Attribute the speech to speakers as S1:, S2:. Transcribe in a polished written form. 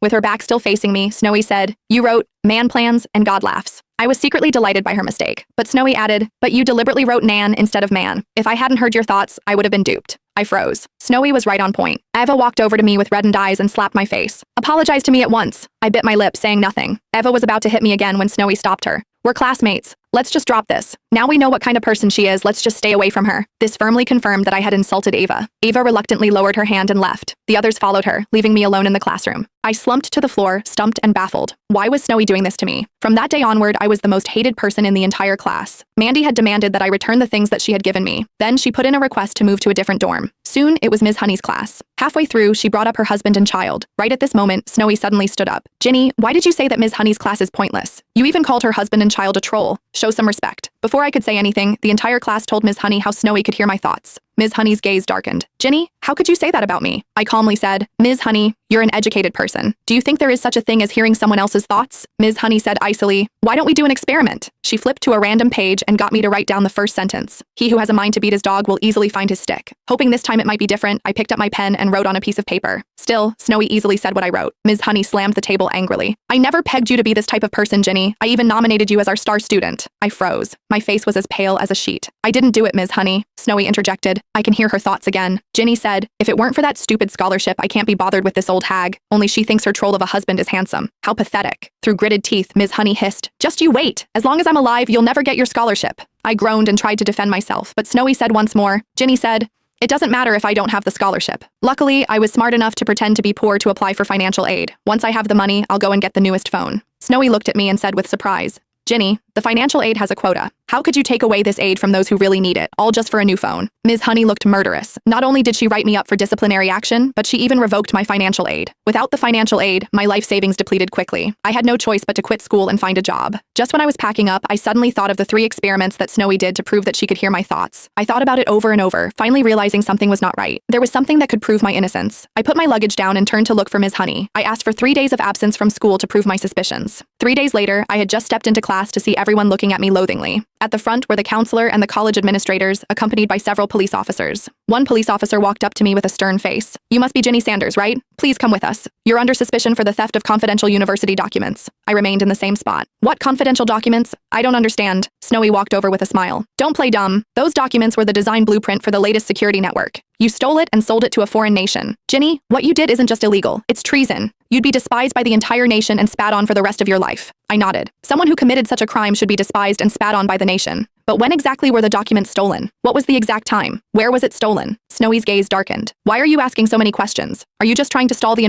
S1: With her back still facing me, Snowy said, "You wrote, man plans, and God laughs." I was secretly delighted by her mistake, but Snowy added, "But you deliberately wrote Nan instead of man. If I hadn't heard your thoughts, I would have been duped." I froze. Snowy was right on point. Eva walked over to me with reddened eyes and slapped my face. "Apologize to me at once." I bit my lip, saying nothing. Eva was about to hit me again when Snowy stopped her. "We're classmates. Let's just drop this. Now we know what kind of person she is, let's just stay away from her." This firmly confirmed that I had insulted Eva. Eva reluctantly lowered her hand and left. The others followed her, leaving me alone in the classroom. I slumped to the floor, stumped and baffled. Why was Snowy doing this to me? From that day onward, I was the most hated person in the entire class. Mandy had demanded that I return the things that she had given me. Then she put in a request to move to a different dorm. Soon, it was Ms. Honey's class. Halfway through, she brought up her husband and child. Right at this moment, Snowy suddenly stood up. "Ginny, why did you say that Ms. Honey's class is pointless? You even called her husband and child a troll. Show some respect." Before I could say anything, the entire class told Ms. Honey how Snowy could hear my thoughts. Ms. Honey's gaze darkened. "Ginny, how could you say that about me?" I calmly said, "Ms. Honey, you're an educated person. Do you think there is such a thing as hearing someone else's thoughts?" Ms. Honey said icily, "Why don't we do an experiment?" She flipped to a random page and got me to write down the first sentence. "He who has a mind to beat his dog will easily find his stick." Hoping this time it might be different, I picked up my pen and wrote on a piece of paper. Still, Snowy easily said what I wrote. Ms. Honey slammed the table angrily. "I never pegged you to be this type of person, Ginny. I even nominated you as our star student." I froze. My face was as pale as a sheet. "I didn't do it, Ms. Honey," Snowy interjected. I can hear her thoughts again. Ginny said, "If it weren't for that stupid scholarship, I can't be bothered with this old hag. Only she thinks her troll of a husband is handsome. How pathetic." Through gritted teeth, Ms. Honey hissed, "Just you wait. As long as I'm alive, you'll never get your scholarship." I groaned and tried to defend myself, but Snowy said once more. Ginny said, "It doesn't matter if I don't have the scholarship." Luckily, I was smart enough to pretend to be poor to apply for financial aid. "Once I have the money, I'll go and get the newest phone." Snowy looked at me and said with surprise, "Ginny, the financial aid has a quota. How could you take away this aid from those who really need it, all just for a new phone?" Ms. Honey looked murderous. Not only did she write me up for disciplinary action, but she even revoked my financial aid. Without the financial aid, my life savings depleted quickly. I had no choice but to quit school and find a job. Just when I was packing up, I suddenly thought of the 3 experiments that Snowy did to prove that she could hear my thoughts. I thought about it over and over, finally realizing something was not right. There was something that could prove my innocence. I put my luggage down and turned to look for Ms. Honey. I asked for 3 days of absence from school to prove my suspicions. 3 days later, I had just stepped into class to see everyone looking at me loathingly. At the front were the counselor and the college administrators, accompanied by several police officers. One police officer walked up to me with a stern face. "You must be Ginny Sanders, right? Please come with us. You're under suspicion for the theft of confidential university documents." I remained in the same spot. "What confidential documents? I don't understand." Snowy walked over with a smile. "Don't play dumb. Those documents were the design blueprint for the latest security network. You stole it and sold it to a foreign nation. Ginny, what you did isn't just illegal, it's treason. You'd be despised by the entire nation and spat on for the rest of your life." I nodded. Someone who committed such a crime should be despised and spat on by the nation. But when exactly were the documents stolen? What was the exact time? Where was it stolen? Snowy's gaze darkened. "Why are you asking so many questions? Are you just trying to stall the